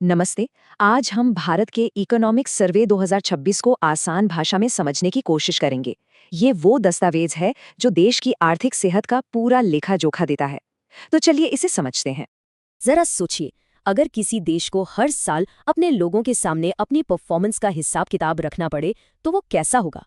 नमस्ते। आज हम भारत के इकोनॉमिक सर्वे 2026 को आसान भाषा में समझने की कोशिश करेंगे। ये वो दस्तावेज है जो देश की आर्थिक सेहत का पूरा लेखा जोखा देता है। तो चलिए इसे समझते हैं। जरा सोचिए, अगर किसी देश को हर साल अपने लोगों के सामने अपनी परफॉर्मेंस का हिसाब किताब रखना पड़े तो वो कैसा होगा।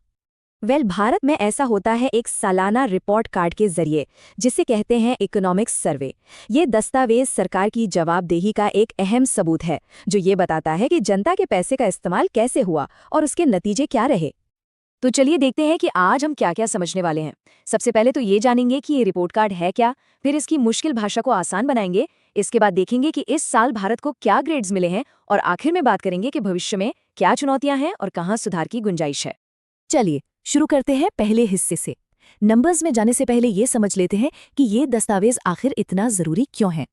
भारत में ऐसा होता है एक सालाना रिपोर्ट कार्ड के जरिए, जिसे कहते हैं इकोनॉमिक्स सर्वे। ये दस्तावेज सरकार की जवाबदेही का एक अहम सबूत है, जो ये बताता है कि जनता के पैसे का इस्तेमाल कैसे हुआ और उसके नतीजे क्या रहे। तो चलिए देखते हैं कि आज हम क्या क्या समझने वाले हैं। सबसे पहले तो ये जानेंगे कि ये रिपोर्ट कार्ड है क्या, फिर इसकी मुश्किल भाषा को आसान बनाएंगे। इसके बाद देखेंगे कि इस साल भारत को क्या ग्रेड्स मिले हैं, और आखिर में बात करेंगे कि भविष्य में क्या चुनौतियां हैं और कहाँ सुधार की गुंजाइश है। चलिए शुरू करते हैं पहले हिस्से से। नंबर्स में जाने से पहले ये समझ लेते हैं कि ये दस्तावेज आखिर इतना जरूरी क्यों है।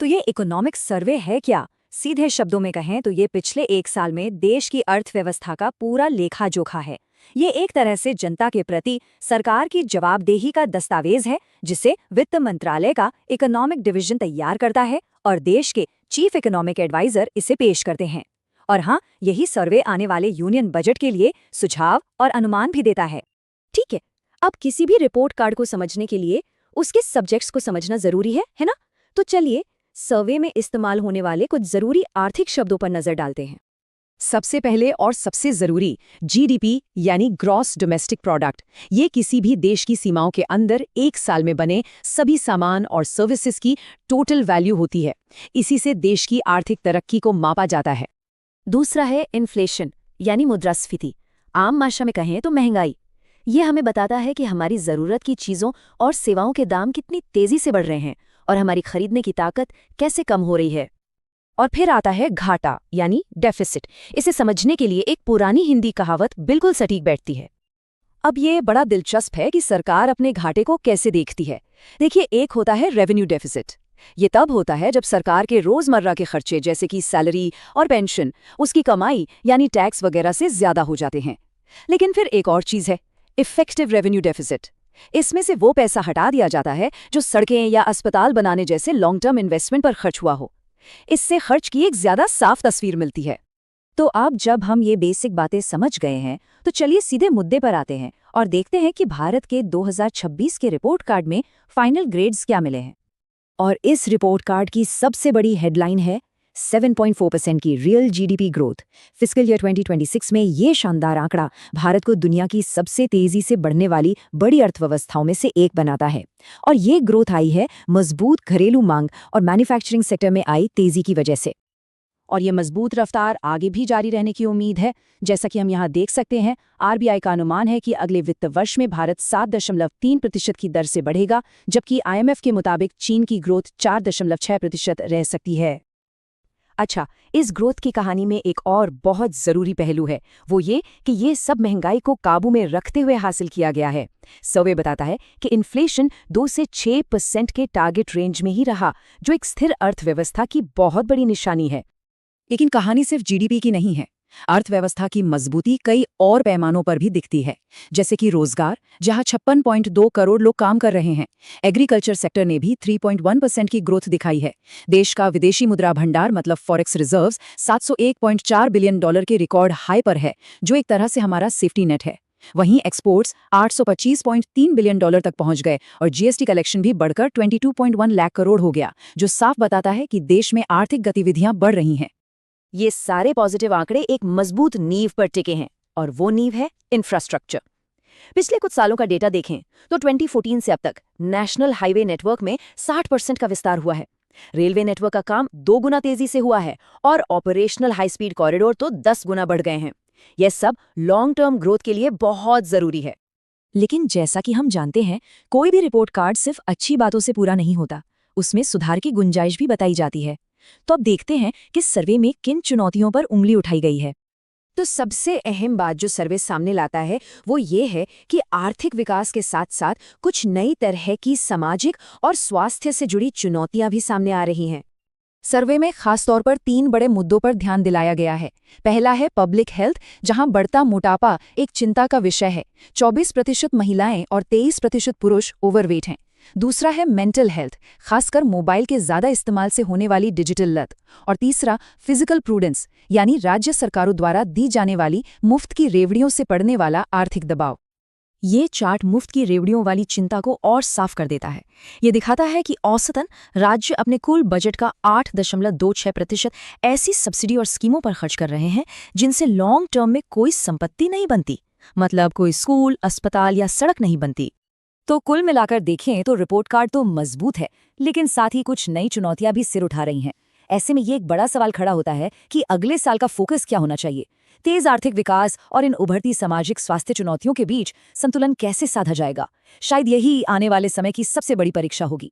तो ये इकोनॉमिक सर्वे है क्या? सीधे शब्दों में कहें तो ये पिछले एक साल में देश की अर्थव्यवस्था का पूरा लेखा जोखा है। ये एक तरह से जनता के प्रति सरकार की जवाबदेही का दस्तावेज है, जिसे वित्त मंत्रालय का इकोनॉमिक डिवीजन तैयार करता है और देश के चीफ इकोनॉमिक एडवाइजर इसे पेश करते हैं। और हाँ, यही सर्वे आने वाले यूनियन बजट के लिए सुझाव और अनुमान भी देता है। ठीक है, अब किसी भी रिपोर्ट कार्ड को समझने के लिए उसके सब्जेक्ट्स को समझना जरूरी है ना? तो चलिए सर्वे में इस्तेमाल होने वाले कुछ जरूरी आर्थिक शब्दों पर नजर डालते हैं। सबसे पहले और सबसे जरूरी, जीडीपी यानी ग्रॉस डोमेस्टिक प्रोडक्ट। ये किसी भी देश की सीमाओं के अंदर एक साल में बने सभी सामान और सर्विसेज की टोटल वैल्यू होती है। इसी से देश की आर्थिक तरक्की को मापा जाता है। दूसरा है इन्फ्लेशन यानी मुद्रास्फीति, आम भाषा में कहें तो महंगाई। ये हमें बताता है कि हमारी ज़रूरत की चीज़ों और सेवाओं के दाम कितनी तेज़ी से बढ़ रहे हैं और हमारी खरीदने की ताकत कैसे कम हो रही है। और फिर आता है घाटा यानी डेफिसिट। इसे समझने के लिए एक पुरानी हिंदी कहावत बिल्कुल सटीक बैठती है। अब ये बड़ा दिलचस्प है कि सरकार अपने घाटे को कैसे देखती है। देखिए, एक होता है रेवेन्यू डेफिसिट। ये तब होता है जब सरकार के रोजमर्रा के खर्चे जैसे कि सैलरी और पेंशन, उसकी कमाई यानी टैक्स वगैरह से ज्यादा हो जाते हैं। लेकिन फिर एक और चीज है, इफेक्टिव रेवेन्यू डेफिसिट। इसमें से वो पैसा हटा दिया जाता है जो सड़कें या अस्पताल बनाने जैसे लॉन्ग टर्म इन्वेस्टमेंट पर खर्च हुआ हो। इससे खर्च की एक ज्यादा साफ तस्वीर मिलती है। तो अब जब हम ये बेसिक बातें समझ गए हैं, तो चलिए सीधे मुद्दे पर आते हैं और देखते हैं कि भारत के 2026 के रिपोर्ट कार्ड में फाइनल ग्रेड्स क्या मिले हैं। और इस रिपोर्ट कार्ड की सबसे बड़ी हेडलाइन है 7.4% की real GDP growth. Fiscal year 2026 में ये शानदार आंकड़ा भारत को दुनिया की सबसे तेजी से बढ़ने वाली बड़ी अर्थव्यवस्थाओं में से एक बनाता है। और ये ग्रोथ आई है मजबूत घरेलू मांग और मैन्युफैक्चरिंग सेक्टर में आई तेजी की वजह से। और ये मजबूत रफ्तार आगे भी जारी रहने की उम्मीद है। जैसा कि हम यहाँ देख सकते हैं, आरबीआई का अनुमान है कि अगले वित्त वर्ष में भारत 7.3% की दर से बढ़ेगा, जबकि आईएमएफ के मुताबिक चीन की ग्रोथ 4.6% रह सकती है। अच्छा, इस ग्रोथ की कहानी में एक और बहुत जरूरी पहलू है, वो ये कि ये सब महंगाई को काबू में रखते हुए हासिल किया गया है। सर्वे बताता है कि इन्फ्लेशन 2 से 6% के टारगेट रेंज में ही रहा, जो एक स्थिर अर्थव्यवस्था की बहुत बड़ी निशानी है। लेकिन कहानी सिर्फ जीडीपी की नहीं है। अर्थव्यवस्था की मजबूती कई और पैमानों पर भी दिखती है, जैसे कि रोजगार, जहां 56.2 करोड़ लोग काम कर रहे हैं। एग्रीकल्चर सेक्टर ने भी 3.1% की ग्रोथ दिखाई है। देश का विदेशी मुद्रा भंडार मतलब फॉरेक्स रिजर्व्स $701.4 बिलियन के रिकॉर्ड हाई पर है, जो एक तरह से हमारा सेफ्टी नेट है। वहीं एक्सपोर्ट्स $825.3 बिलियन तक पहुंच गए और जीएसटी कलेक्शन भी बढ़कर 22.1 लाख करोड़ हो गया, जो साफ बताता है कि देश में आर्थिक गतिविधियां बढ़ रही हैं। ये सारे पॉजिटिव आंकड़े एक मजबूत नींव पर टिके हैं, और वो नींव है इंफ्रास्ट्रक्चर। पिछले कुछ सालों का डेटा देखें तो 2014 से अब तक नेशनल हाईवे नेटवर्क में 60% का विस्तार हुआ है। रेलवे नेटवर्क का काम 2 गुना तेजी से हुआ है और ऑपरेशनल हाई स्पीड कॉरिडोर तो 10 गुना बढ़ गए हैं। यह सब लॉन्ग टर्म ग्रोथ के लिए बहुत जरूरी है। लेकिन जैसा कि हम जानते हैं, कोई भी रिपोर्ट कार्ड सिर्फ अच्छी बातों से पूरा नहीं होता, उसमें सुधार की गुंजाइश भी बताई जाती है। तो अब देखते हैं कि सर्वे में किन चुनौतियों पर उंगली उठाई गई है। तो सबसे अहम बात जो सर्वे सामने लाता है वो ये है कि आर्थिक विकास के साथ साथ कुछ नई तरह की सामाजिक और स्वास्थ्य से जुड़ी चुनौतियां भी सामने आ रही हैं। सर्वे में खासतौर पर 3 बड़े मुद्दों पर ध्यान दिलाया गया है। पहला है पब्लिक हेल्थ, जहां बढ़ता मोटापा एक चिंता का विषय है। 24% महिलाएं और 23% पुरुष ओवरवेट हैं। दूसरा है मेंटल हेल्थ, खासकर मोबाइल के ज़्यादा इस्तेमाल से होने वाली डिजिटल लत। और तीसरा फिजिकल प्रूडेंस, यानी राज्य सरकारों द्वारा दी जाने वाली मुफ्त की रेवड़ियों से पड़ने वाला आर्थिक दबाव। ये चार्ट मुफ्त की रेवड़ियों वाली चिंता को और साफ कर देता है। ये दिखाता है कि औसतन राज्य अपने कुल बजट का 8.26% ऐसी सब्सिडी और स्कीमों पर खर्च कर रहे हैं जिनसे लॉन्ग टर्म में कोई संपत्ति नहीं बनती, मतलब कोई स्कूल, अस्पताल या सड़क नहीं बनती। तो कुल मिलाकर देखें तो रिपोर्ट कार्ड तो मजबूत है, लेकिन साथ ही कुछ नई चुनौतियां भी सिर उठा रही हैं। ऐसे में ये एक बड़ा सवाल खड़ा होता है कि अगले साल का फोकस क्या होना चाहिए। तेज आर्थिक विकास और इन उभरती सामाजिक स्वास्थ्य चुनौतियों के बीच संतुलन कैसे साधा जाएगा, शायद यही आने वाले समय की सबसे बड़ी परीक्षा होगी।